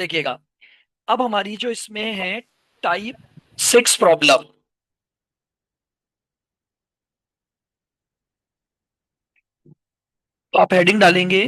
देखिएगा, अब हमारी जो इसमें है टाइप 6 प्रॉब्लम। तो आप हेडिंग डालेंगे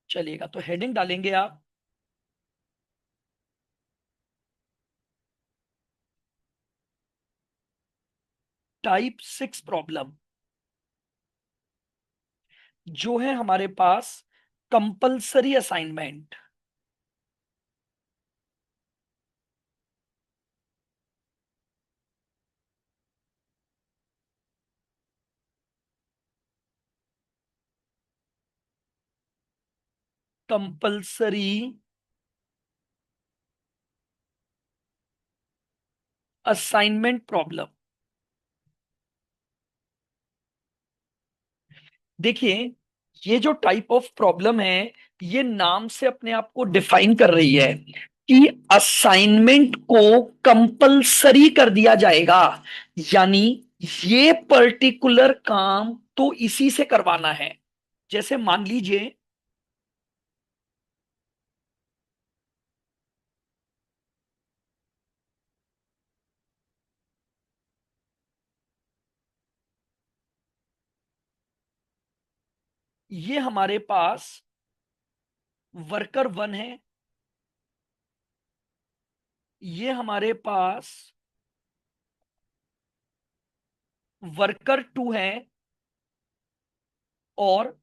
चलिएगा, तो हेडिंग डालेंगे आप टाइप 6 प्रॉब्लम, जो है हमारे पास compulsory assignment. Compulsory assignment problem. देखिए, ये जो टाइप ऑफ प्रॉब्लम है, ये नाम से अपने आप को डिफाइन कर रही है कि असाइनमेंट को कंपलसरी कर दिया जाएगा। यानी ये पर्टिकुलर काम तो इसी से करवाना है। जैसे मान लीजिए, ये हमारे पास वर्कर 1 है, ये हमारे पास वर्कर 2 है, और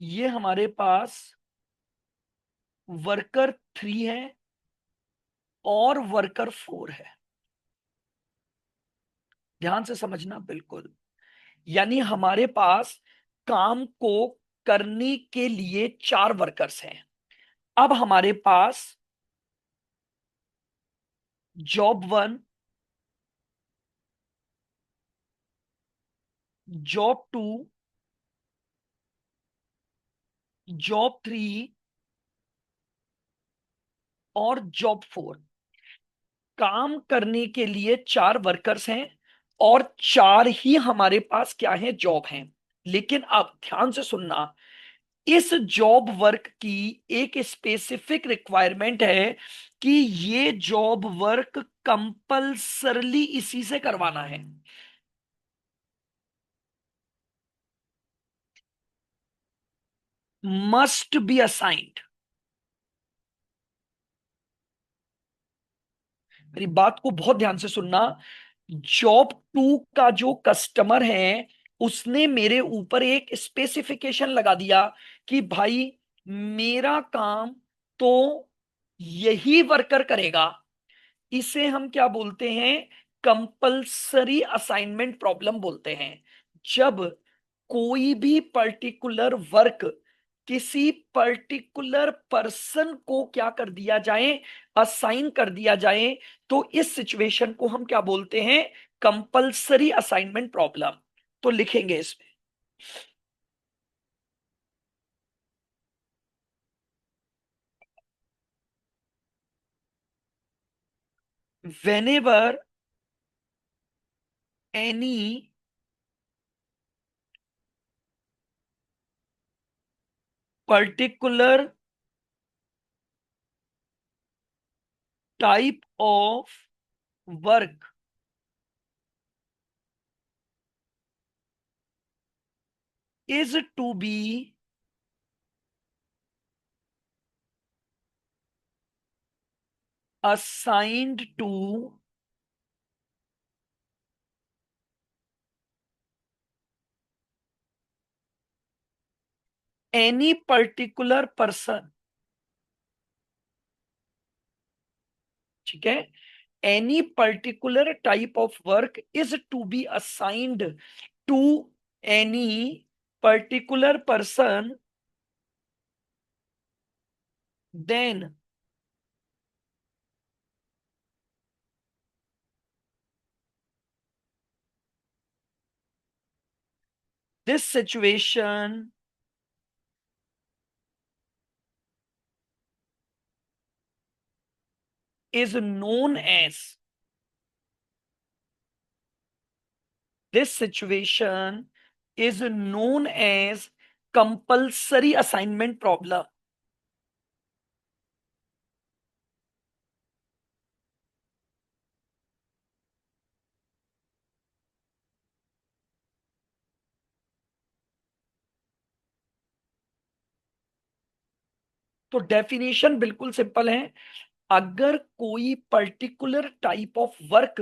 ये हमारे पास वर्कर 3 है, और वर्कर 4 है। ध्यान से समझना बिल्कुल। यानी हमारे पास काम को करने के लिए 4 वर्कर्स हैं। अब हमारे पास जॉब 1, जॉब 2, जॉब 3 और जॉब 4। काम करने के लिए 4 वर्कर्स हैं, और 4 ही हमारे पास क्या है, जॉब हैं। लेकिन अब ध्यान से सुनना, इस जॉब वर्क की एक स्पेसिफिक रिक्वायरमेंट है कि ये जॉब वर्क कंपल्सरली इसी से करवाना है। Must be assigned. मेरी बात को बहुत ध्यान से सुनना। जॉब 2 का जो कस्टमर है, उसने मेरे ऊपर एक स्पेसिफिकेशन लगा दिया कि भाई, मेरा काम तो यही वर्कर करेगा। इसे हम क्या बोलते हैं, कंपल्सरी असाइनमेंट प्रॉब्लम बोलते हैं। जब कोई भी पर्टिकुलर वर्क किसी पर्टिकुलर पर्सन को क्या कर दिया जाए, असाइन कर दिया जाए, तो इस सिचुएशन को हम क्या बोलते हैं, कंपल्सरी असाइनमेंट प्रॉब्लम। तो लिखेंगे इसमें, whenever any particular type of work is to be assigned to any particular person, ठीक है, any particular type of work is to be assigned to any particular person, then this situation is known as, this situation is known as compulsory assignment problem. तो definition बिल्कुल simple है। अगर कोई particular type of work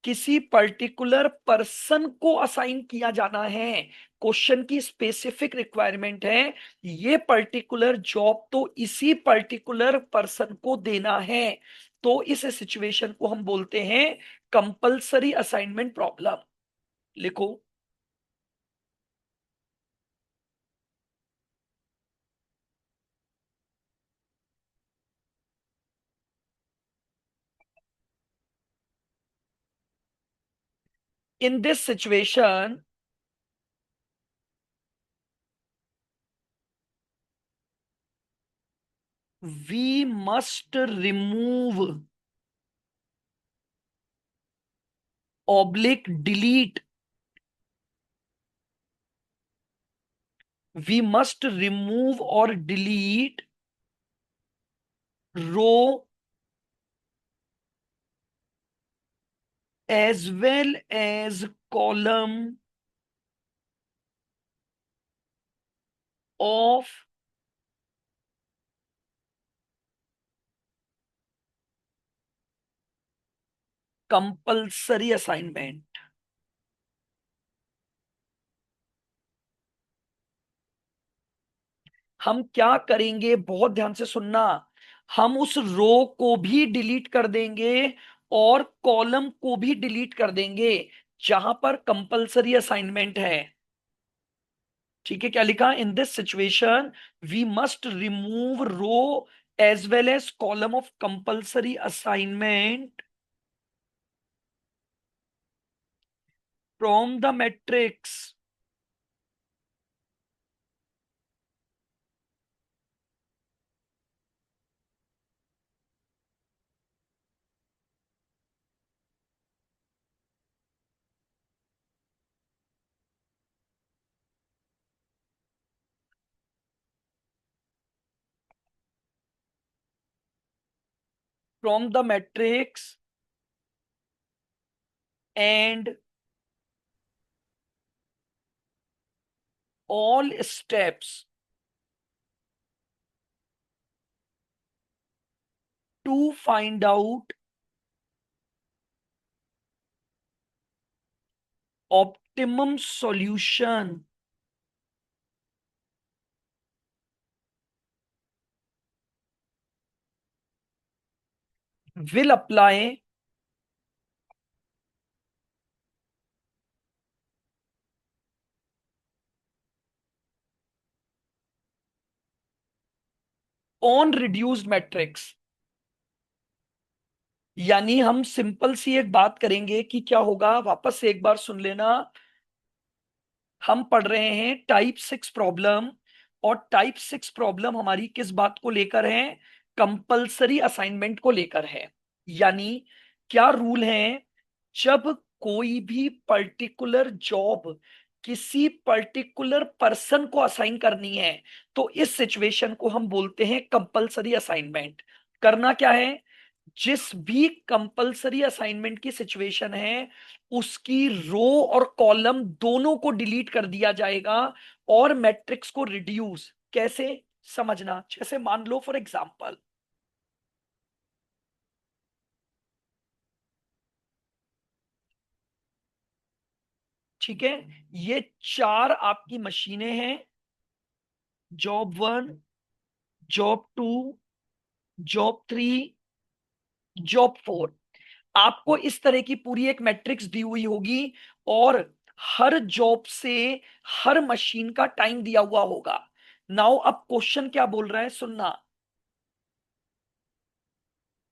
किसी particular person को assign किया जाना है, क्वेश्चन की स्पेसिफिक रिक्वायरमेंट है, ये पर्टिकुलर जॉब तो इसी पर्टिकुलर पर्सन को देना है, तो इस सिचुएशन को हम बोलते हैं कंपल्सरी असाइनमेंट प्रॉब्लम। लिखो, in this situation we must remove oblique delete, we must remove or delete row as well as column of compulsory assignment। हम क्या करेंगे, बहुत ध्यान से सुनना, हम उस रो को भी डिलीट कर देंगे और कॉलम को भी डिलीट कर देंगे जहां पर कंपल्सरी असाइनमेंट है। ठीक है, क्या लिखा, in this situation we must remove row as well as column of compulsory assignment from the matrix, from the matrix and all steps to find out optimum solution will apply on reduced matrix। यानी हम simple सी एक बात करेंगे कि क्या होगा, वापस से एक बार सुन लेना। हम पढ़ रहे हैं टाइप 6 प्रॉब्लम, और टाइप 6 प्रॉब्लम हमारी किस बात को लेकर है, कंपल्सरी असाइनमेंट को लेकर है। यानी क्या रूल है, जब कोई भी पर्टिकुलर जॉब किसी पर्टिकुलर पर्सन को असाइन करनी है, तो इस सिचुएशन को हम बोलते हैं कंपल्सरी असाइनमेंट। करना क्या है, जिस भी कंपल्सरी असाइनमेंट की सिचुएशन है उसकी रो और कॉलम दोनों को डिलीट कर दिया जाएगा और मैट्रिक्स को रिड्यूस। कैसे, समझना, जैसे मान लो फॉर एग्जांपल, ठीक है, ये चार आपकी मशीनें हैं job one, job two, job three, job four. आपको इस तरह की पूरी एक मैट्रिक्स दी हुई होगी, और हर जॉब से हर मशीन का टाइम दिया हुआ होगा। नाउ अब क्वेश्चन क्या बोल रहा है, सुनना।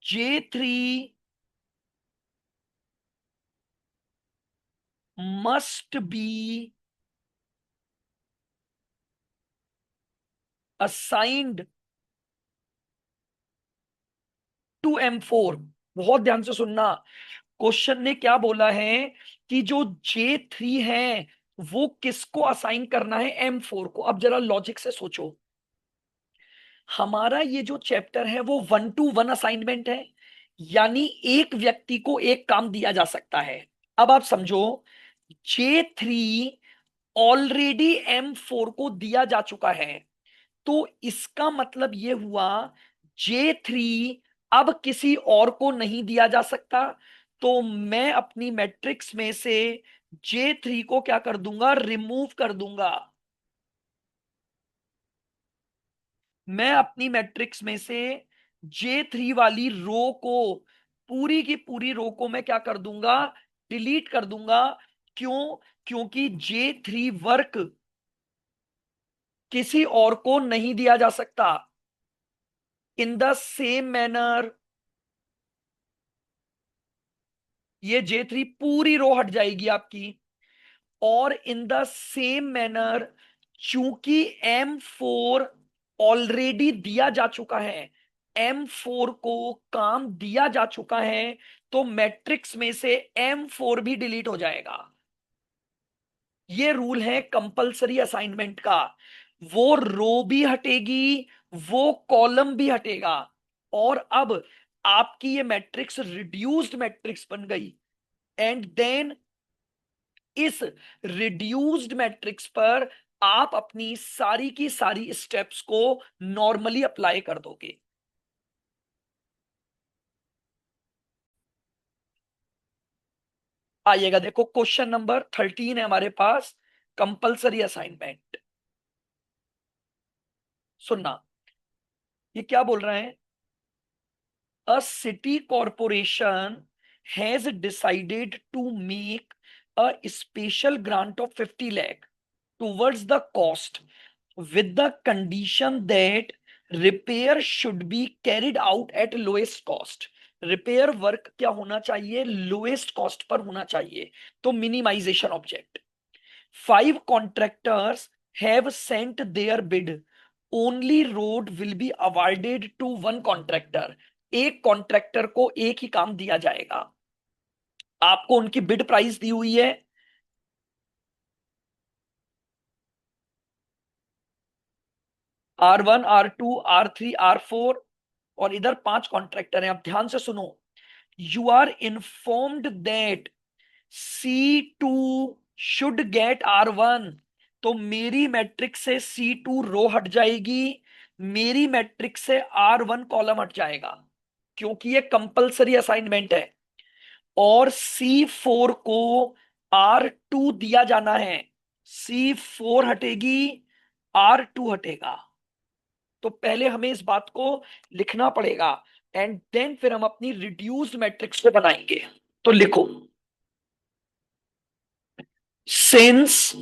J3 must be assigned to M4। बहुत ध्यान से सुनना, क्वेश्चन ने क्या बोला है कि जो J3 है वो किसको असाइन करना है, M4 को। अब जरा लॉजिक से सोचो, हमारा ये जो चैप्टर है वो 1 to 1 असाइनमेंट है, यानी एक व्यक्ति को एक काम दिया जा सकता है। अब आप समझो, J3 ऑलरेडी M4 को दिया जा चुका है, तो इसका मतलब ये हुआ J3 अब किसी और को नहीं दिया जा सकता। तो मैं अपनी मैट्रिक्स में से J3 को क्या कर दूंगा, रिमूव कर दूंगा। मैं अपनी मैट्रिक्स में से J3 वाली रो को, पूरी की पूरी रो को मैं क्या कर दूंगा, डिलीट कर दूंगा। क्यों? क्योंकि J3 वर्क किसी और को नहीं दिया जा सकता। इन द सेम मैनर ये J3 पूरी रो हट जाएगी आपकी। और इन द सेम मैनर, चूंकि M4 ऑलरेडी दिया जा चुका है, M4 को काम दिया जा चुका है, तो मैट्रिक्स में से M4 भी डिलीट हो जाएगा। ये रूल है कंपलसरी असाइनमेंट का। वो रो भी हटेगी, वो कॉलम भी हटेगा, और अब आपकी ये मैट्रिक्स रिड्यूस्ड मैट्रिक्स बन गई। एंड देन इस रिड्यूस्ड मैट्रिक्स पर आप अपनी सारी की सारी स्टेप्स को नॉर्मली अप्लाई कर दोगे। आइएगा, देखो क्वेश्चन नंबर 13 है हमारे पास, कंपलसरी असाइनमेंट। सुनना, ये क्या बोल रहे हैं। A city corporation has decided to make a special grant of 50 lakh towards the cost, with the condition that repair should be carried out at lowest cost। Repair work क्या होना चाहिए, lowest cost per होना चाहिए, तो minimisation object. 5 contractors have sent their bid, only road will be awarded to one contractor। एक contractor को एक ही काम दिया जाएगा। आपको उनकी बिड प्राइस दी हुई है, R1, R2, R3, R4, और इधर 5 कॉन्ट्रैक्टर हैं। अब ध्यान से सुनो, you are informed that C2 should get R1। तो मेरी मैट्रिक्स से C2 रो हट जाएगी, मेरी मैट्रिक्स से R1 कॉलम हट जाएगा, क्योंकि ये कंपलसरी असाइनमेंट है। और C4 को R2 दिया जाना है, C4 हटेगी, R2 हटेगा। तो पहले हमें इस बात को लिखना पड़ेगा, एंड देन फिर हम अपनी रिड्यूस्ड मैट्रिक्स को बनाएंगे। तो लिखो, सिंस,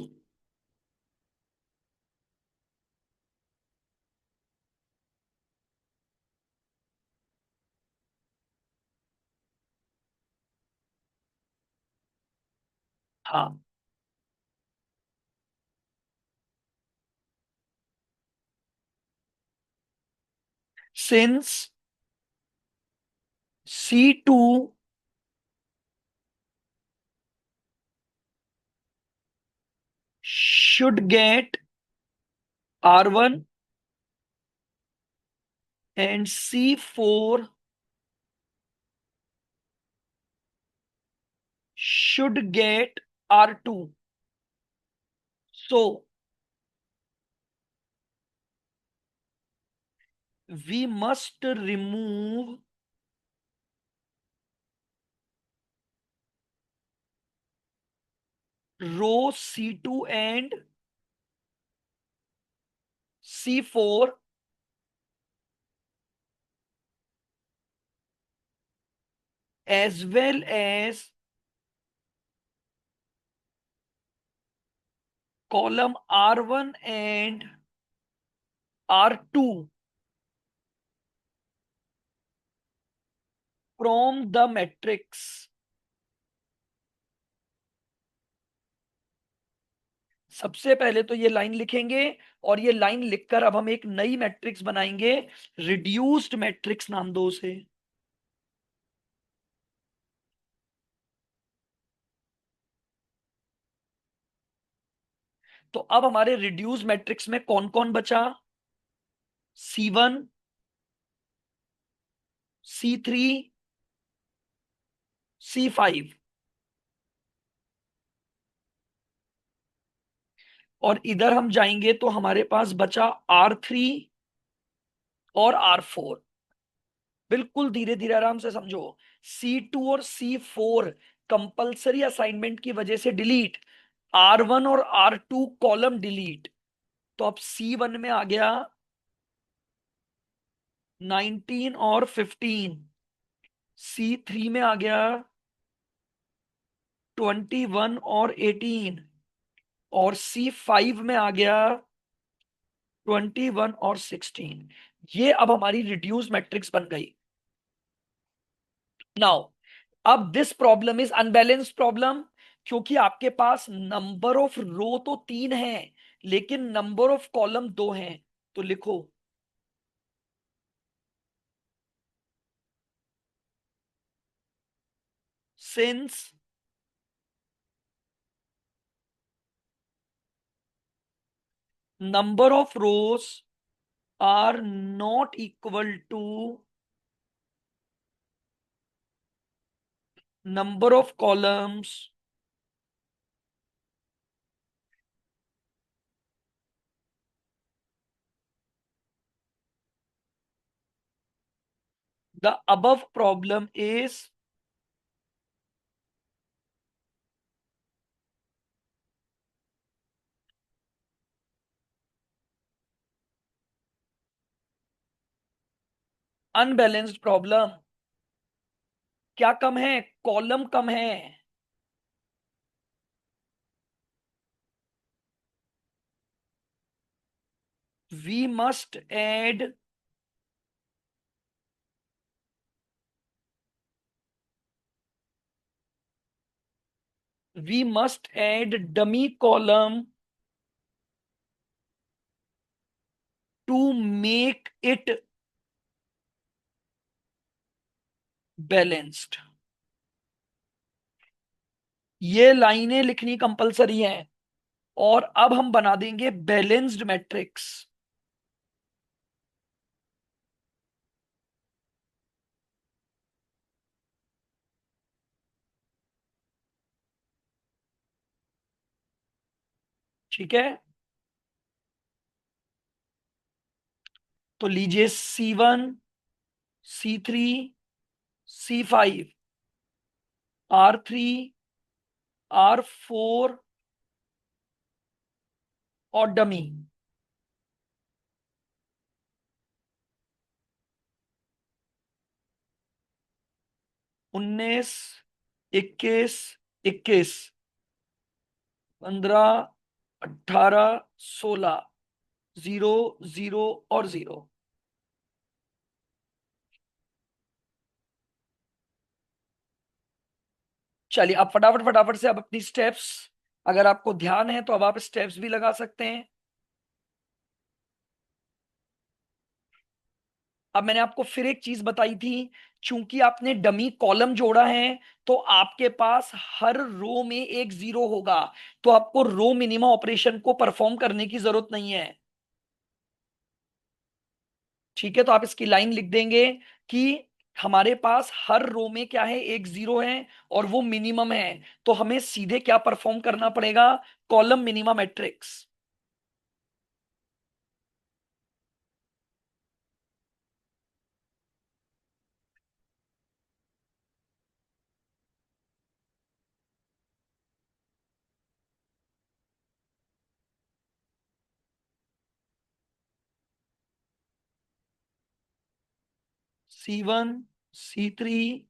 हाँ, since C2 should get R1 and C4 should get R2, so we must remove row C2 and C4 as well as column R1 and R2 from the matrix। सबसे पहले तो ये line लिखेंगे, और ये लाइन लिखकर अब हम एक नई मैट्रिक्स बनाएंगे, रिड्यूस्ड मैट्रिक्स नाम दो उसे। तो अब हमारे रिड्यूस्ड मैट्रिक्स में कौन कौन बचा? C1, C3, C5। और इधर हम जाएंगे तो हमारे पास बचा R3 और R4। बिल्कुल धीरे धीरे आराम से समझो। C2 और C4 कंपलसरी असाइनमेंट की वजह से डिलीट, R1 और R2 कॉलम डिलीट। तो अब C1 में आ गया 19 और 15, C3 में आ गया 21 और 18, और C5 में आ गया 21 और 16। ये अब हमारी रिड्यूस मैट्रिक्स बन गई। नाउ, अब this problem is unbalanced problem, क्योंकि आपके पास नंबर ऑफ रो तो 3 है, लेकिन नंबर ऑफ कॉलम 2 हैं। तो लिखो, since number of rows are not equal to number of columns, the above problem is unbalanced problem। क्या कम है? कॉलम कम है। we must add we must add dummy column to make it balanced। ये लाइनें लिखनी compulsory है, और अब हम बना देंगे बैलेंस्ड मैट्रिक्स। ठीक है, तो लीजिए C1, C3, C5, R3, R4 और डमी। 19, 21, 21, 15, 18, 16, 0, 0 और 0। चलिए, अब फटाफट फटाफट से अब अपनी स्टेप्स, अगर आपको ध्यान है तो अब आप स्टेप्स भी लगा सकते हैं। अब मैंने आपको फिर एक चीज बताई थी, चूंकि आपने डमी कॉलम जोड़ा है, तो आपके पास हर रो में एक जीरो होगा। तो आपको रो मिनिमा ऑपरेशन को परफॉर्म करने की जरूरत नहीं है। ठीक है, तो आप इसकी लाइन लिख देंगे कि हमारे पास हर रो में क्या है, एक जीरो है, और वो मिनिमम है। तो हमें सीधे क्या परफॉर्म करना पड़ेगा? Column minima matrix. C1, C3,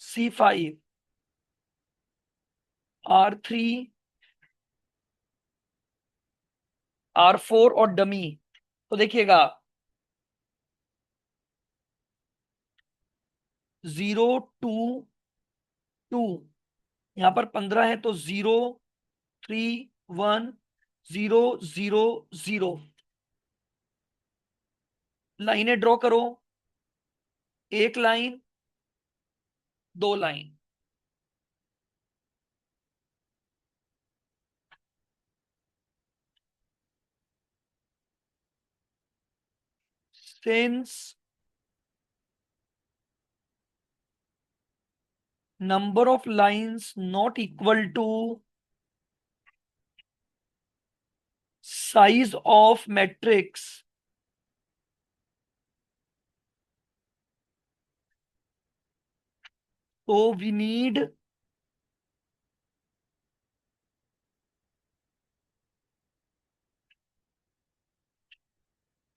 C5, R3, R4 और डमी। तो देखिएगा, 0, 2, 2, यहां पर 15 है, तो 0, 3, 1, 0, 0, 0। लाइनें ड्रॉ करो, एक लाइन, दो line. Since number of lines not equal to size of matrix, so we need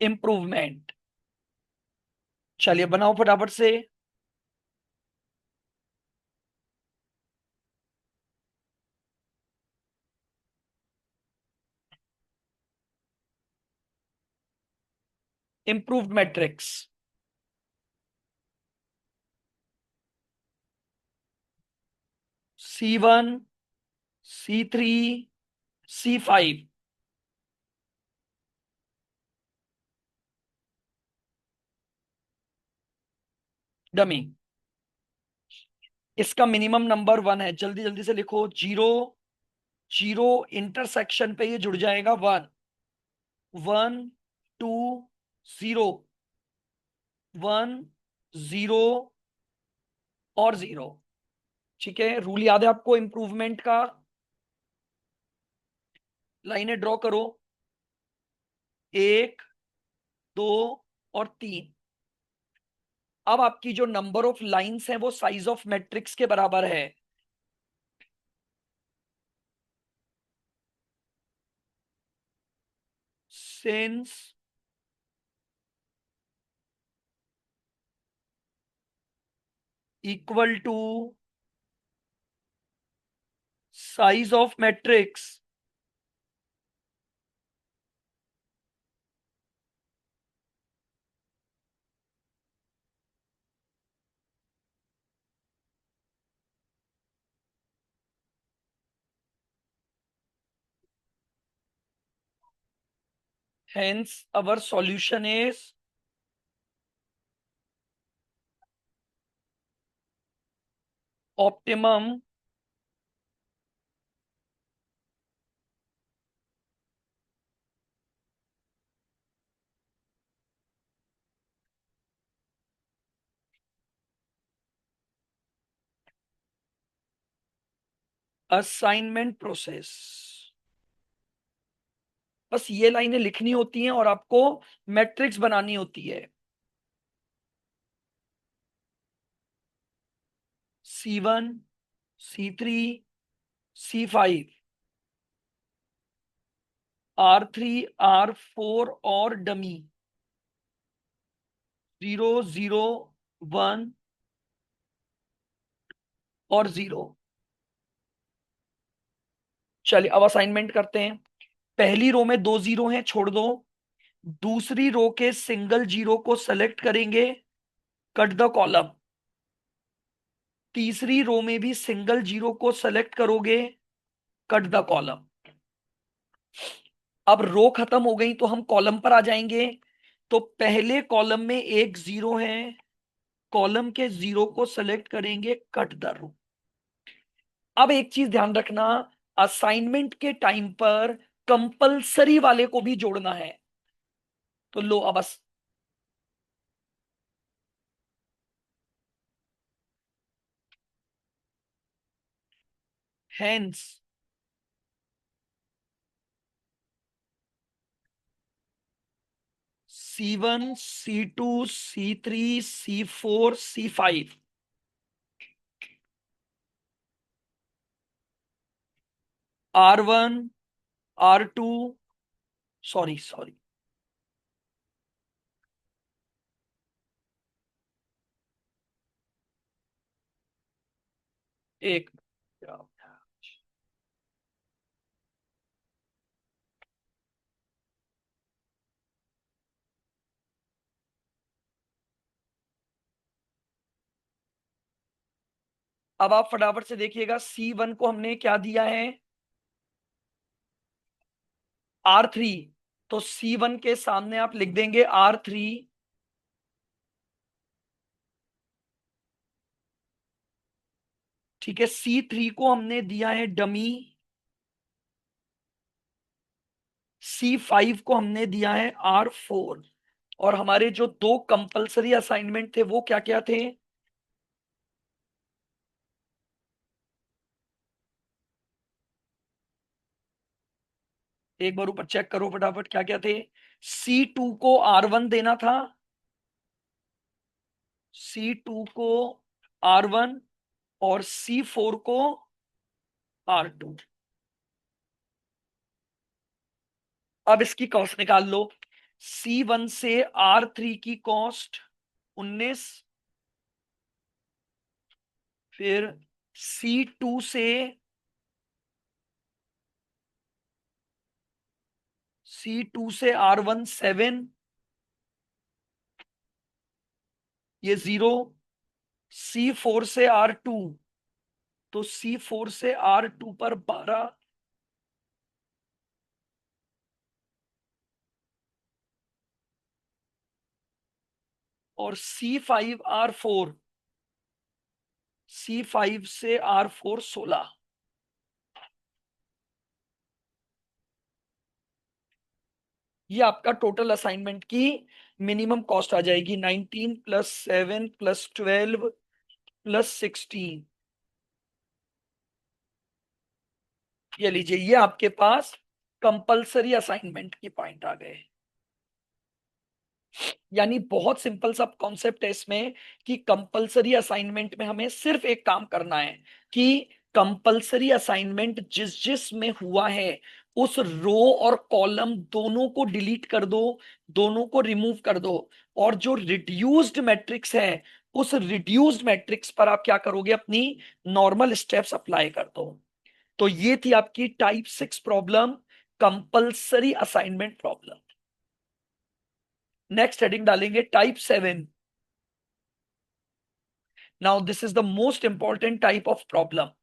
improvement। चलिए बनाओ फटाफट से। improved matrix, C1, C3, C5, dummy. इसका मिनिमम नंबर 1 है, जल्दी जल्दी से लिखो। 0, 0 इंटरसेक्शन पे ये जुड़ जाएगा 1, 1, 2, 0, 1, 0 और 0। ठीक है, रूल याद है आपको इंप्रूवमेंट का। लाइनें ड्रॉ करो, एक, दो और तीन। अब आपकी जो नंबर ऑफ लाइंस है वो साइज ऑफ मैट्रिक्स के बराबर है। Since equal to size of matrix, hence our solution is optimum assignment process. बस ये लाइनें लिखनी होती हैं और आपको मैट्रिक्स बनानी होती है। C1, C3, C5, R3, R4 और डमी। 0, 0, 1 और 0। चलिए अब असाइनमेंट करते हैं। पहली रो में दो जीरो हैं, छोड़ दो। दूसरी रो के सिंगल जीरो को सेलेक्ट करेंगे, कट द कॉलम। तीसरी रो में भी सिंगल जीरो को सेलेक्ट करोगे, कट द कॉलम। अब रो खत्म हो गई तो हम कॉलम पर आ जाएंगे। तो पहले कॉलम में एक जीरो है, कॉलम के जीरो को सेलेक्ट करेंगे, कट द रो। अब एक चीज ध्यान रखना, असाइनमेंट के टाइम पर कंपलसरी वाले को भी जोड़ना है। तो लो अब hence C1, C2, C3, C4, C5, R1, R2, sorry sorry, एक, अब आप फटाफट से देखिएगा, C1 को हमने क्या दिया है, R3। तो C1 के सामने आप लिख देंगे R3। ठीक है, C3 को हमने दिया है डमी। C5 को हमने दिया है R4। और हमारे जो दो कंपलसरी असाइनमेंट थे वो क्या क्या थे? एक बार ऊपर चेक करो फटाफट, क्या क्या थे। C2 को R1 देना था, C2 को R1, और C4 को R2। अब इसकी कॉस्ट निकाल लो। C1 से R3 की कॉस्ट 19, फिर C2 से R1 7, ये 0। C4 से R2, तो C4 से R2 पर 12, और C5 से R4 16। ये आपका टोटल असाइनमेंट की मिनिमम कॉस्ट आ जाएगी, 19 + 7 + 12 + 16। ये लीजिए, ये आपके पास कंपलसरी असाइनमेंट की पॉइंट आ गए। यानी बहुत सिंपल सा कॉन्सेप्ट है इसमें, कि कंपलसरी असाइनमेंट में हमें सिर्फ एक काम करना है, कि कंपलसरी असाइनमेंट जिस जिस में हुआ है उस रो और कॉलम दोनों को डिलीट कर दो, दोनों को रिमूव कर दो। और जो रिड्यूस्ड मैट्रिक्स है, उस रिड्यूस्ड मैट्रिक्स पर आप क्या करोगे, अपनी नॉर्मल स्टेप्स अप्लाई कर दो। तो ये थी आपकी type 6 problem, compulsory assignment problem. Next heading डालेंगे type 7। Now, this is the most important type of problem.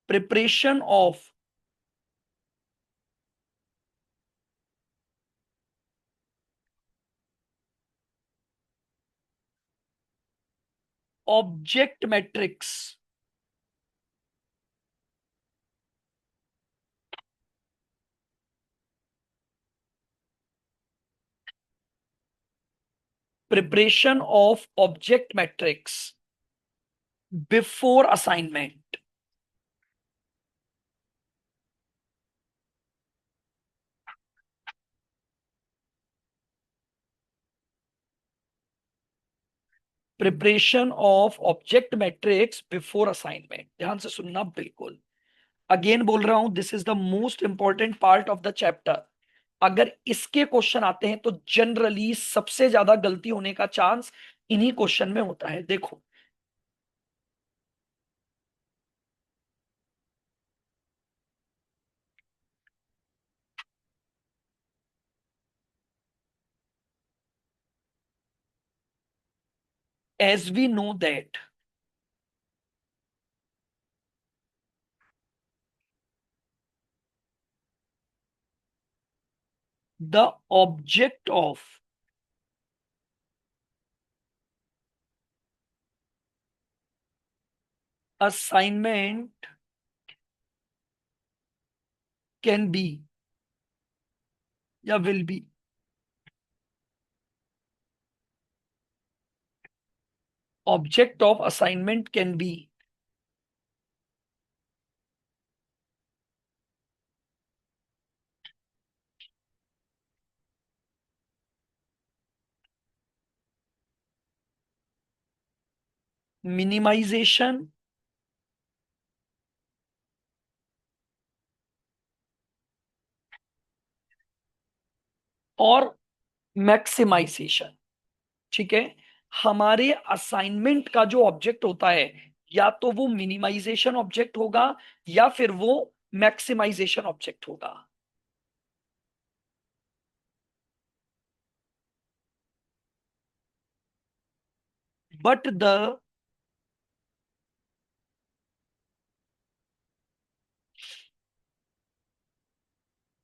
Preparation of object matrix. Preparation of object matrix before assignment. Preparation of object matrix before assignment. ध्यान से सुनना बिल्कुल। Again बोल रहा हूं, this is the most important part of the chapter. अगर इसके question आते हैं तो जनरली सबसे ज्यादा गलती होने का चांस इन्हीं क्वेश्चन में होता है। देखो, as we know that the object of assignment can be या will be, object of assignment can be minimization और मैक्सिमाइजेशन। ठीक है। हमारे असाइनमेंट का जो ऑब्जेक्ट होता है, या तो वो मिनिमाइजेशन ऑब्जेक्ट होगा या फिर वो मैक्सिमाइजेशन ऑब्जेक्ट होगा। But the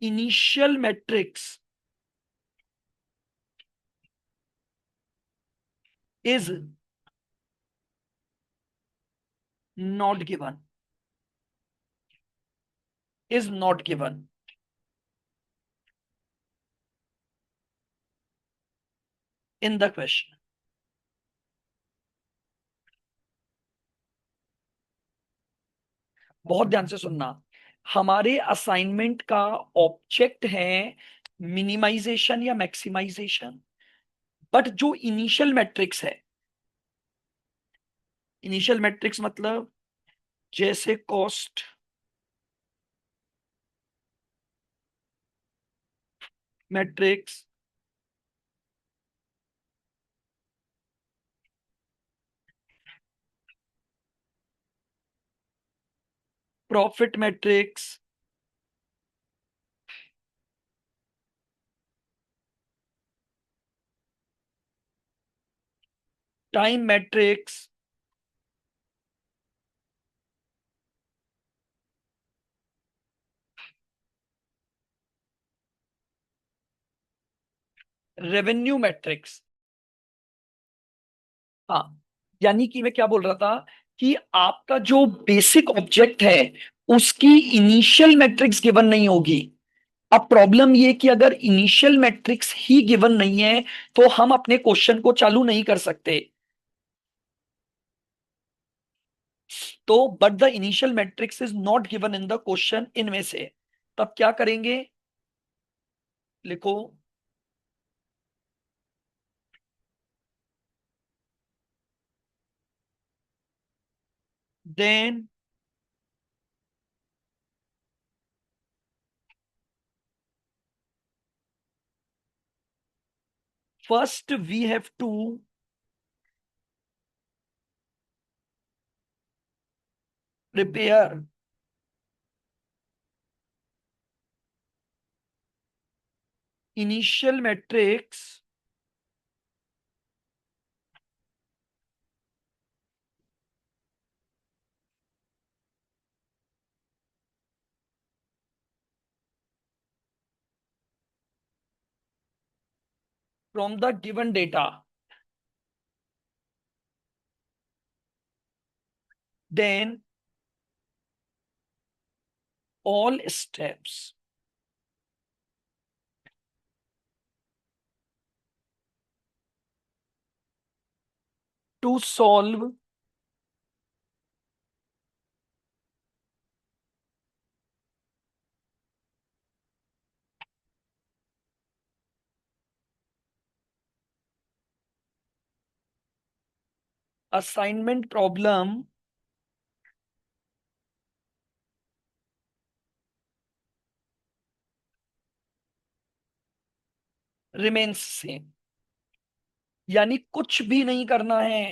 initial matrix is not given, is not given in the question. बहुत ध्यान से सुनना। हमारे असाइनमेंट का ऑब्जेक्ट है मिनिमाइजेशन या मैक्सिमाइजेशन, बट जो इनिशियल मैट्रिक्स है, इनिशियल मैट्रिक्स मतलब जैसे cost matrix, profit matrix, time matrix, revenue matrix. हाँ, यानी कि मैं क्या बोल रहा था कि आपका जो बेसिक ऑब्जेक्ट है उसकी इनिशियल मैट्रिक्स गिवन नहीं होगी। अब प्रॉब्लम ये कि अगर इनिशियल मैट्रिक्स ही गिवन नहीं है तो हम अपने क्वेश्चन को चालू नहीं कर सकते। तो but the initial matrix is not given in the question इनमें से, तब क्या करेंगे? लिखो। Then first we have to prepare initial matrix from the given data, then all steps to solve assignment problem remains same। यानी कुछ भी नहीं करना है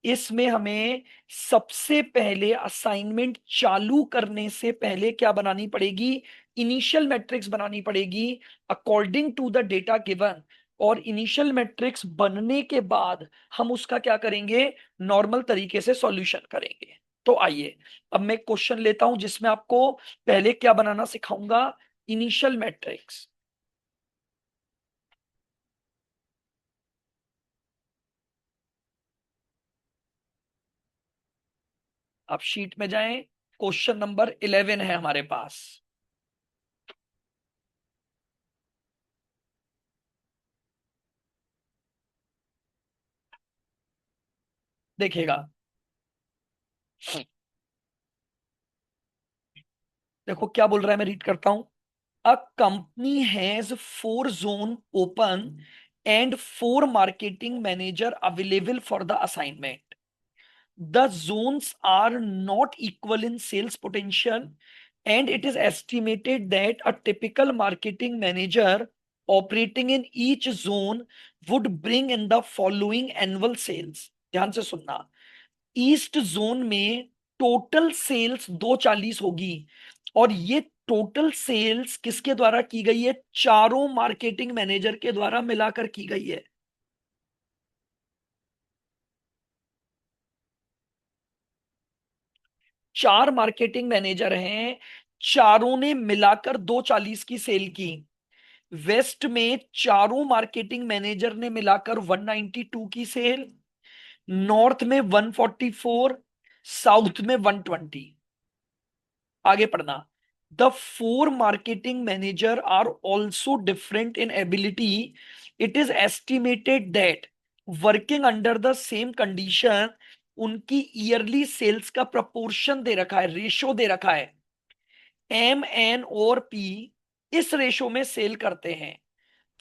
इसमें। हमें सबसे पहले असाइनमेंट चालू करने से पहले क्या बनानी पड़ेगी? इनिशियल मैट्रिक्स बनानी पड़ेगी according to the data given. और इनिशियल मैट्रिक्स बनने के बाद हम उसका क्या करेंगे? नॉर्मल तरीके से सॉल्यूशन करेंगे। तो आइए अब मैं क्वेश्चन लेता हूं जिसमें आपको पहले क्या बनाना सिखाऊंगा? Initial matrix. आप शीट में जाएं, क्वेश्चन नंबर 11 है हमारे पास। देखिएगा। देखो क्या बोल रहा है, मैं रीड करता हूं। A company has 4 zone open and 4 marketing manager available for the assignment. The zones are not equal in sales potential, and it is estimated that a typical marketing manager operating in each zone would bring in the following annual sales. ध्यान से सुनना, east zone में total sales 240 होगी, और ये total sales किसके द्वारा की गई है? चारों मार्केटिंग मैनेजर के द्वारा मिलाकर की गई है। चार मार्केटिंग मैनेजर हैं, चारों ने मिलाकर 240 की सेल की। वेस्ट में चारों मार्केटिंग मैनेजर ने मिलाकर 192 की सेल, नॉर्थ में 144, साउथ में 120। आगे पढ़ना। The four marketing manager are also different in ability. It is estimated that working under the same condition उनकी ईयरली सेल्स का प्रपोर्शन दे रखा है, रेशो दे रखा है। एम एन और पी इस रेशो में सेल करते हैं।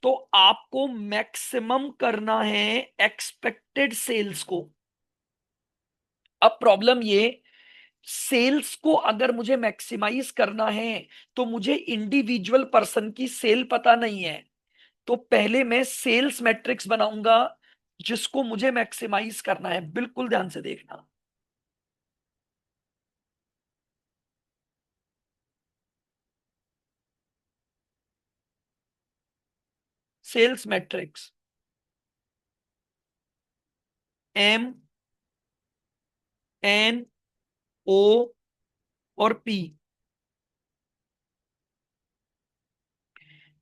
तो आपको मैक्सिमम करना है एक्सपेक्टेड सेल्स को। अब प्रॉब्लम ये, सेल्स को अगर मुझे मैक्सिमाइज करना है तो मुझे इंडिविजुअल पर्सन की सेल पता नहीं है। तो पहले मैं सेल्स मैट्रिक्स बनाऊंगा जिसको मुझे मैक्सिमाइज करना है। बिल्कुल ध्यान से देखना। Sales matrix M N O और पी।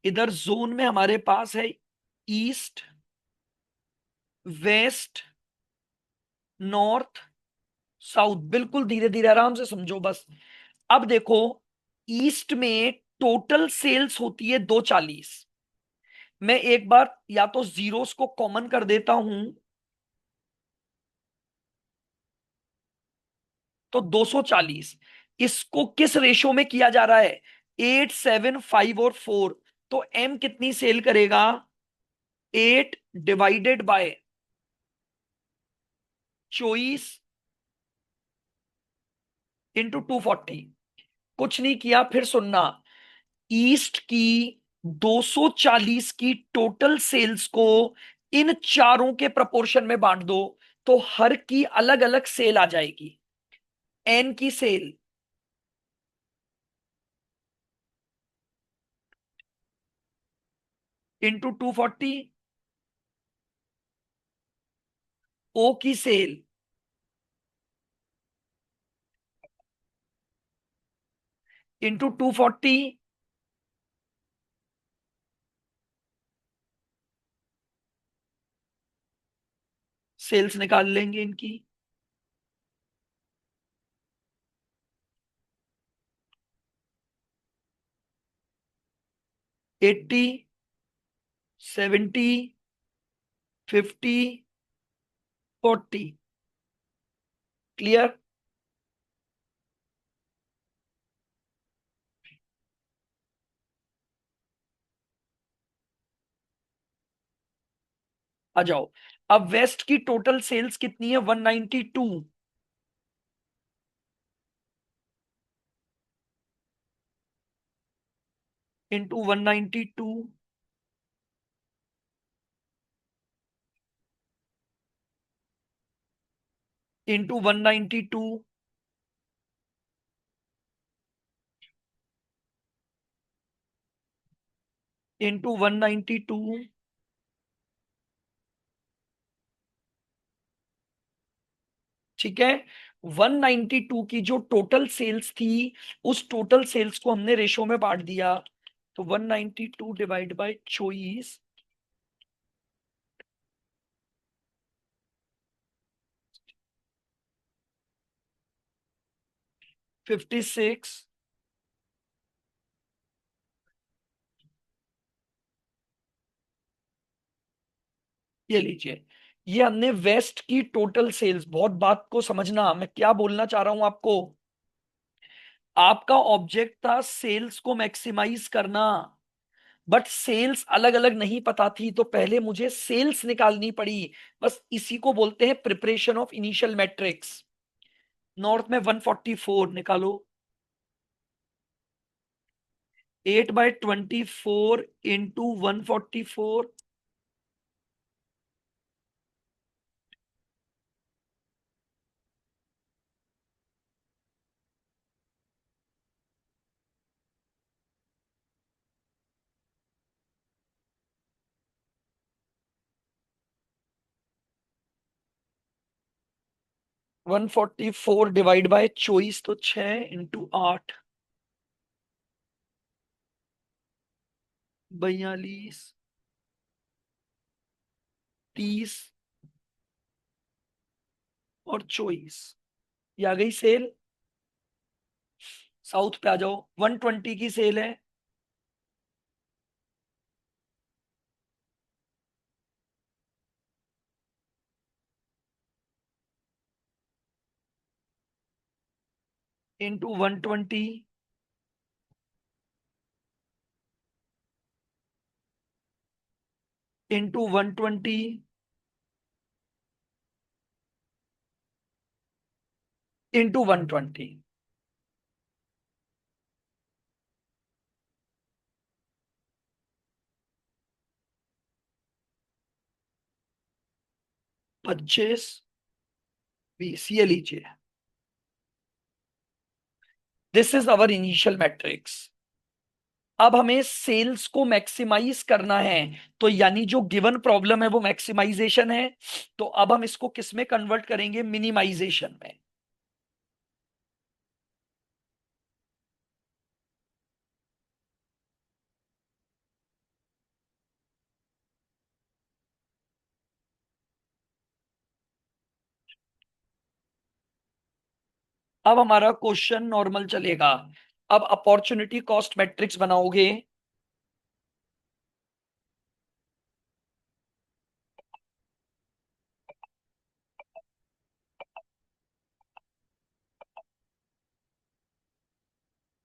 इधर जोन में हमारे पास है ईस्ट, वेस्ट, नॉर्थ, साउथ। बिल्कुल धीरे धीरे आराम से समझो बस। अब देखो, ईस्ट में टोटल सेल्स होती है 240। मैं एक बार या तो जीरोस को कॉमन कर देता हूं, तो 240। इसको किस रेशो में किया जा रहा है? 8, 7, 5 और 4। तो एम कितनी सेल करेगा? 8 डिवाइडेड बाय चॉइस इंटू 240। कुछ नहीं किया, फिर सुनना। ईस्ट की 240 की टोटल सेल्स को इन चारों के प्रपोर्शन में बांट दो, तो हर की अलग अलग सेल आ जाएगी। एन की सेल इंटू 240, ओ की सेल इंटू 240, सेल्स निकाल लेंगे इनकी। 80, 70, 50, 40। क्लियर? आ जाओ। अब वेस्ट की टोटल सेल्स कितनी है? 192 इंटू 192 इंटू 192 इंटू 192। ठीक है। 192 की जो टोटल सेल्स थी, उस टोटल सेल्स को हमने रेशो में बांट दिया। तो 192 डिवाइड बाय चॉइस, 56। ये लीजिए, ये हमने वेस्ट की टोटल सेल्स। बहुत बात को समझना, मैं क्या बोलना चाह रहा हूं आपको। आपका ऑब्जेक्ट था सेल्स को मैक्सिमाइज करना। बट सेल्स अलग अलग नहीं पता थी, तो पहले मुझे सेल्स निकालनी पड़ी। बस इसी को बोलते हैं preparation of initial matrix. North में 144 निकालो। 8/24 इंटू 144। 144 डिवाइड बाय 24 तो 6 इंटू 8, 42, 30 और 24। ये आ गई सेल। साउथ पे आ जाओ, 120 की सेल है। Into 120, into 120, into 120। 25, 20, ये लीजिए। This is our initial matrix. अब हमें सेल्स को मैक्सिमाइज करना है, तो यानी जो गिवन प्रॉब्लम है वो मैक्सिमाइजेशन है। तो अब हम इसको किस में कन्वर्ट करेंगे? मिनिमाइजेशन में। अब हमारा क्वेश्चन नॉर्मल चलेगा। अब अपॉर्चुनिटी कॉस्ट मैट्रिक्स बनाओगे।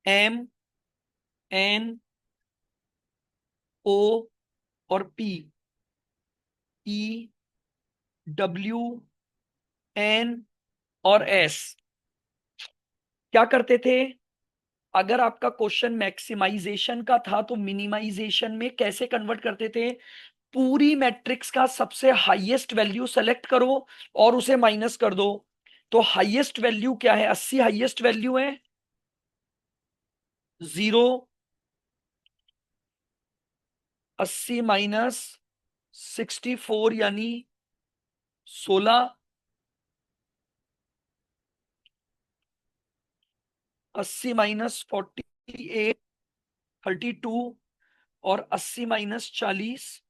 MNO और PEWN और S क्या करते थे? अगर आपका क्वेश्चन मैक्सिमाइजेशन का था तो मिनिमाइजेशन में कैसे कन्वर्ट करते थे? पूरी मैट्रिक्स का सबसे हाईएस्ट वैल्यू सेलेक्ट करो और उसे माइनस कर दो। तो हाईएस्ट वैल्यू क्या है? 80 हाईएस्ट वैल्यू है। 0, 80 माइनस 64 यानी 16, 80 माइनस 48 32, और 80 माइनस 40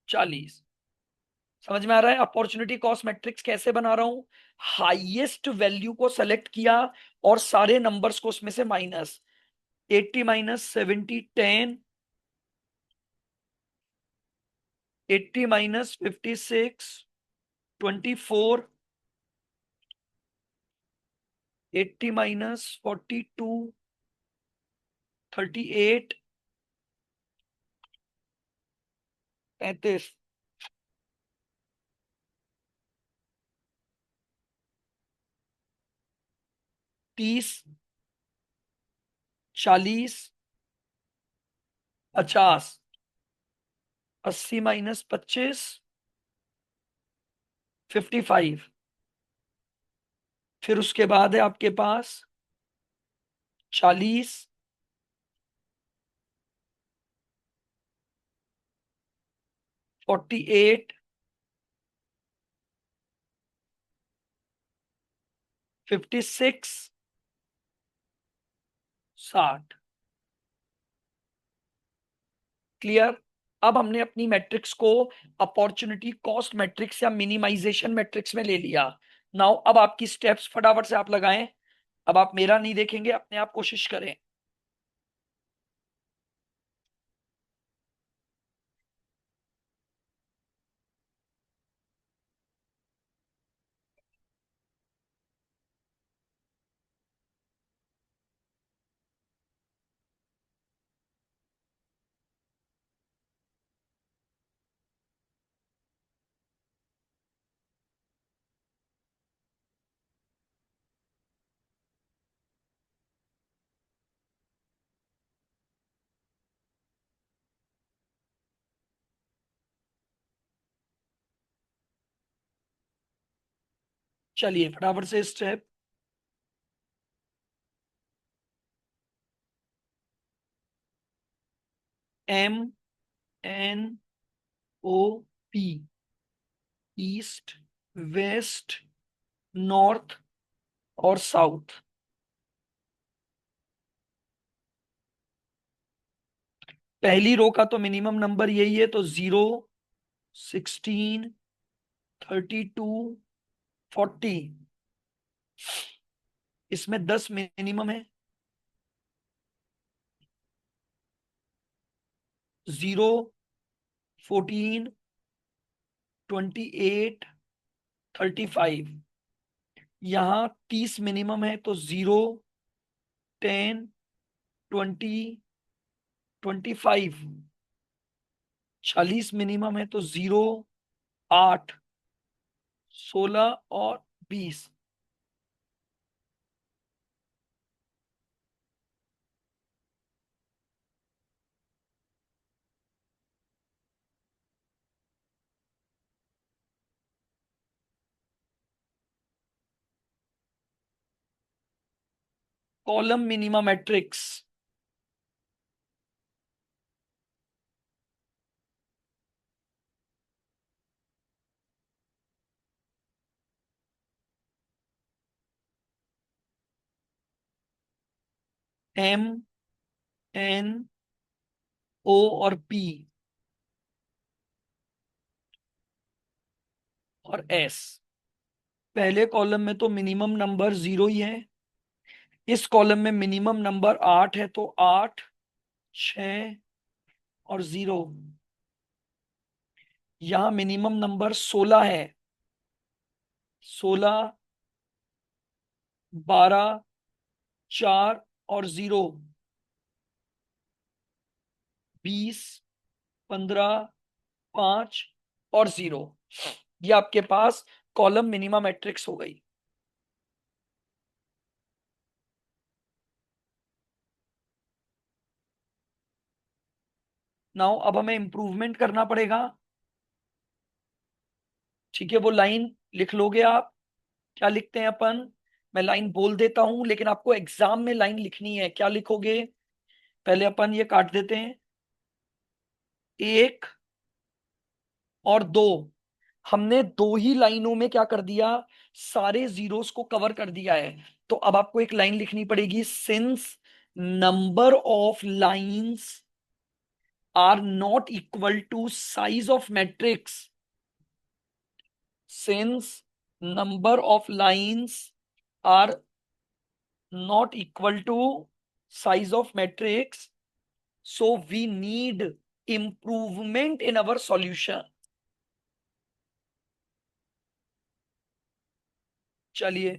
40। समझ में आ रहा है अपॉर्चुनिटी कॉस्ट मैट्रिक्स कैसे बना रहा हूं? हाईएस्ट वैल्यू को सेलेक्ट किया और सारे नंबर्स को उसमें से minus. 80 minus 70 10, 80 minus 56 24, 80 minus 42 38, 35, 30, 40, 50, 80 minus 25 55। फिर उसके बाद है आपके पास 40, 48, 56, 60। क्लियर? अब हमने अपनी मैट्रिक्स को अपॉर्चुनिटी कॉस्ट मैट्रिक्स या मिनिमाइजेशन मैट्रिक्स में ले लिया। नाउ अब आपकी स्टेप्स फटाफट से आप लगाएं। अब आप मेरा नहीं देखेंगे, अपने आप कोशिश करें। चलिए फटाफट से step. M N O P, east, west, north और साउथ। पहली रो का तो मिनिमम नंबर यही है, तो 0, 16, 32, 40। इसमें 10 मिनिमम है। 0, 14, 28, 35। यहाँ 30 मिनिमम है, तो 0, 10, 20, 25। 40 मिनिमम है, तो 0, 8, 16 और 20। Column minima matrix. M N O और पी और एस। पहले कॉलम में तो मिनिमम नंबर 0 ही है। इस कॉलम में मिनिमम नंबर 8 है, तो 8, 6 और 0। यहाँ मिनिमम नंबर 16 है। 16, 12, 4 और 0। 20, 15, 5 और 0। ये आपके पास कॉलम मिनिमा मैट्रिक्स हो गई। नाउ अब हमें इंप्रूवमेंट करना पड़ेगा। ठीक है, वो लाइन लिख लोगे आप? क्या लिखते हैं अपन? मैं लाइन बोल देता हूं, लेकिन आपको एग्जाम में लाइन लिखनी है। क्या लिखोगे? पहले अपन ये काट देते हैं। 1 और 2। हमने दो ही लाइनों में क्या कर दिया? सारे जीरोस को कवर कर दिया है। तो अब आपको एक लाइन लिखनी पड़ेगी। Since number of lines are not equal to size of matrix, since number of lines are not equal to size of matrix, so we need improvement in our solution। चलिए,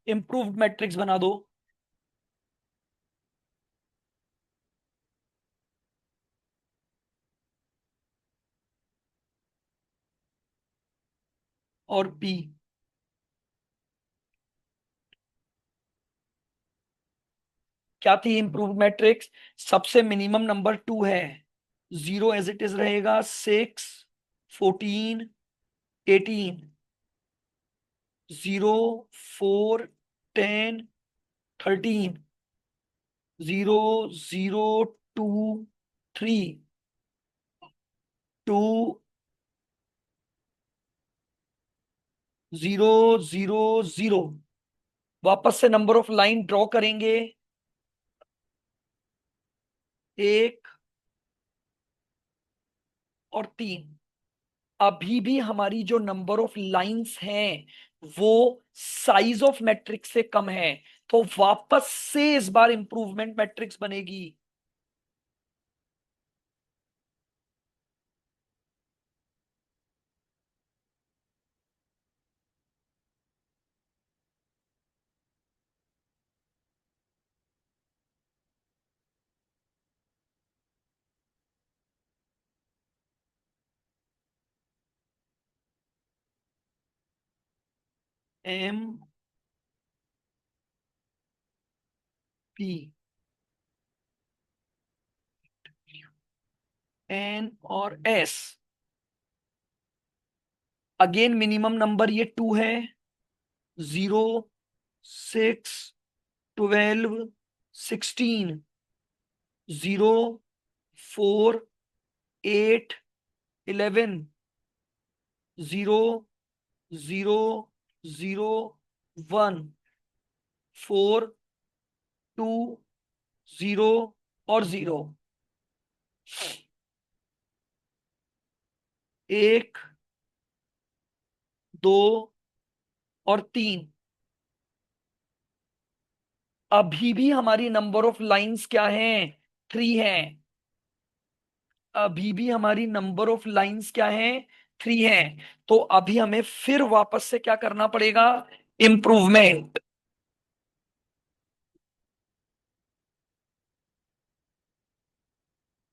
इम्प्रूव्ड मैट्रिक्स बना दो। और P क्या थी? Improved matrix. सबसे minimum number 2 है। 0 as it is रहेगा। 6, 14, 18। 0, 4, 10, 13। 0, 0, 2, 3, 2, 0, 0, 0। वापस से नंबर ऑफ लाइन ड्रॉ करेंगे। 1 और 3। अभी भी हमारी जो नंबर ऑफ लाइंस हैं वो साइज ऑफ मैट्रिक्स से कम है। तो वापस से इस बार इंप्रूवमेंट मैट्रिक्स बनेगी। एम पी एन और एस। अगेन मिनिमम नंबर ये 2 है। 0, 6, 12, 16, 0, 4, 8, 11, 0, 0, 0, 1, 4, 2, 0 और 0। 1, 2 और 3। अभी भी हमारी नंबर ऑफ लाइंस क्या है? 3 है। अभी भी हमारी नंबर ऑफ लाइंस क्या है? 3 है। तो अभी हमें फिर वापस से क्या करना पड़ेगा? इंप्रूवमेंट।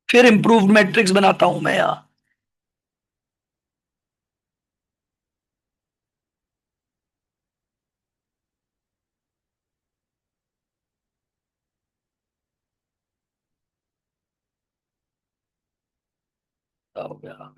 फिर इंप्रूव्ड मैट्रिक्स बनाता हूं मैं यहां। हो गया।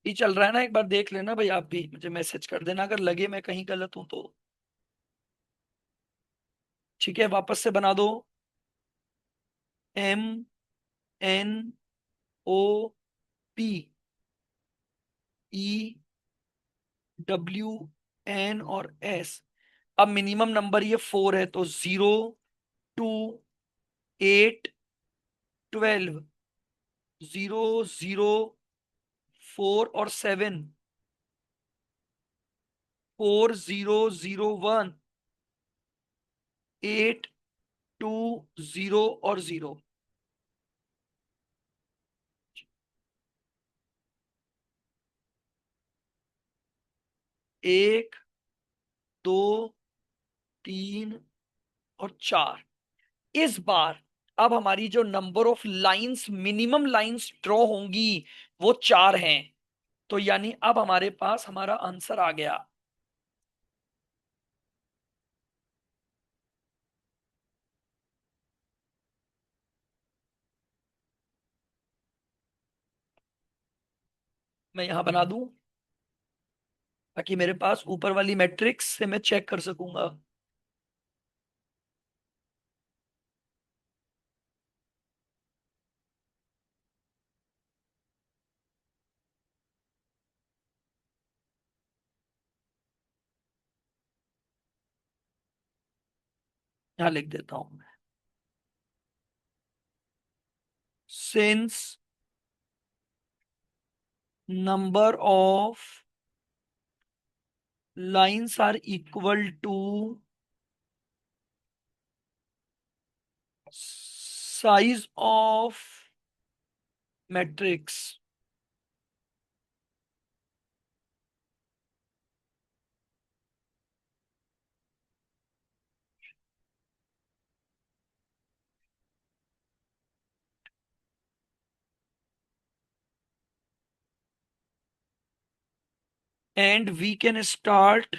ये चल रहा है ना, एक बार देख लेना भाई, आप भी मुझे मैसेज कर देना अगर लगे मैं कहीं गलत हूं तो। ठीक है, वापस से बना दो। M N O P E W N और एस। अब मिनिमम नंबर ये 4 है, तो 0, 2, 8, 12, 0, 0, 4 और 7, 4, 0, 0, 1, 8, 2, 0 और 0। 1, 2, 3 और 4। इस बार अब हमारी जो number of lines, minimum lines draw होंगी वो 4 हैं। तो यानी अब हमारे पास हमारा आंसर आ गया। मैं यहां बना दूं ताकि मेरे पास ऊपर वाली मैट्रिक्स से मैं चेक कर सकूंगा। यहां लिख देता हूं मैं। Since number of lines are equal to size of matrix and we can start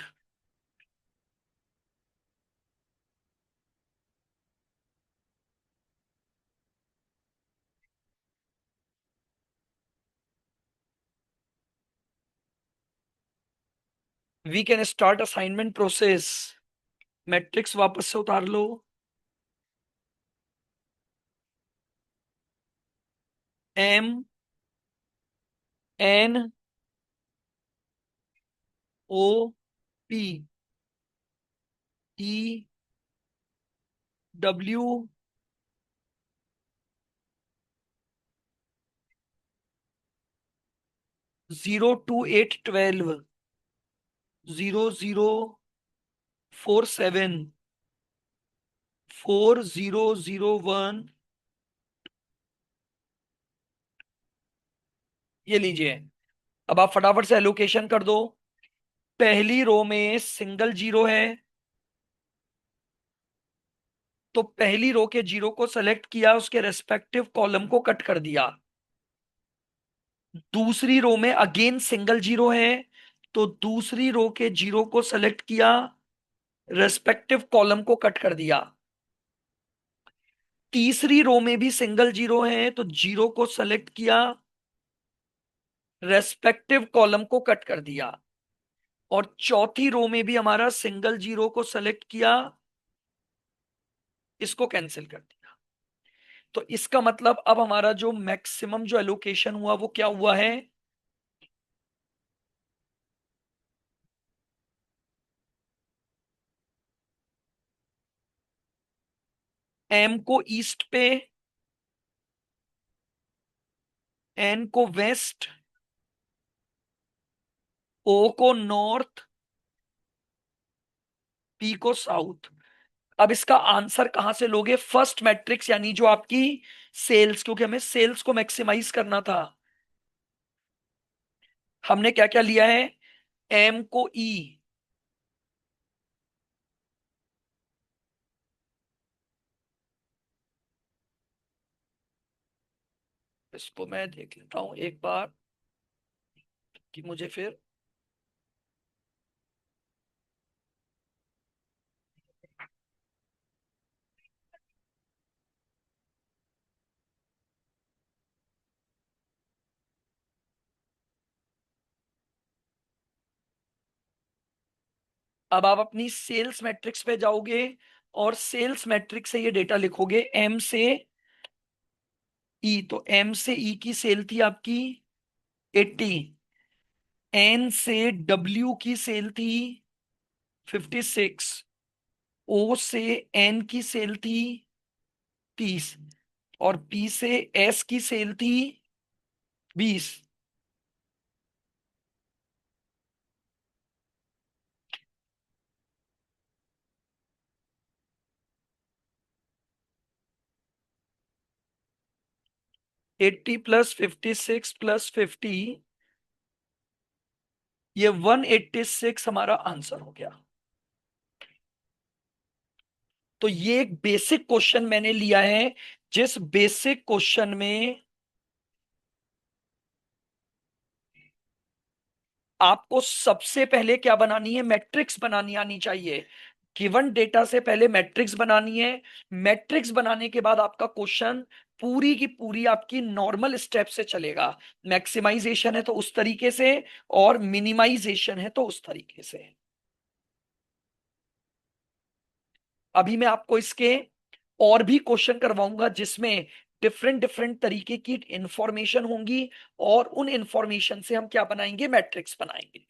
assignment process. Matrix वापस से उतार लो। M N O P E W 0, 2, 8, 12, 0, 0, 4, 7, 4, 0, 0, 1। ये लीजिए। अब आप फटाफट से एलोकेशन कर दो। पहली रो में सिंगल जीरो है, तो पहली रो के जीरो को सेलेक्ट किया, उसके रेस्पेक्टिव कॉलम को कट कर दिया। दूसरी रो में अगेन सिंगल जीरो है, तो दूसरी रो के जीरो को सेलेक्ट किया, रेस्पेक्टिव कॉलम को कट कर दिया। तीसरी रो में भी सिंगल जीरो है, तो जीरो को सेलेक्ट किया, रेस्पेक्टिव कॉलम को कट कर दिया। और चौथी रो में भी हमारा सिंगल जीरो को सेलेक्ट किया, इसको कैंसिल कर दिया। तो इसका मतलब अब हमारा जो मैक्सिमम जो एलोकेशन हुआ वो क्या हुआ है? एम को ईस्ट पे, एन को वेस्ट, ओ को नॉर्थ, पी को साउथ। अब इसका आंसर कहां से लोगे? फर्स्ट मैट्रिक्स यानी जो आपकी सेल्स, क्योंकि हमें सेल्स को मैक्सिमाइज करना था। हमने क्या क्या लिया है? एम को ई, इसको मैं देख लेता हूं एक बार कि मुझे फिर। अब आप अपनी सेल्स मैट्रिक्स पे जाओगे और सेल्स मैट्रिक्स से ये डेटा लिखोगे, एम से ई। तो एम से ई की सेल थी आपकी 80, एन से डब्ल्यू की सेल थी 56, ओ से एन की सेल थी 30, और पी से एस की सेल थी 20। 80 प्लस 56 प्लस 50, ये 186 हमारा आंसर हो गया। तो ये एक बेसिक क्वेश्चन मैंने लिया है, जिस बेसिक क्वेश्चन में आपको सबसे पहले क्या बनानी है? मैट्रिक्स बनानी आनी चाहिए। गिवन डेटा से पहले मैट्रिक्स बनानी है। मैट्रिक्स बनाने के बाद आपका क्वेश्चन पूरी की पूरी आपकी नॉर्मल स्टेप से चलेगा। मैक्सिमाइजेशन है तो उस तरीके से, और मिनिमाइजेशन है तो उस तरीके से। अभी मैं आपको इसके और भी क्वेश्चन करवाऊंगा जिसमें डिफरेंट डिफरेंट तरीके की इंफॉर्मेशन होंगी, और उन इंफॉर्मेशन से हम क्या बनाएंगे? मैट्रिक्स बनाएंगे।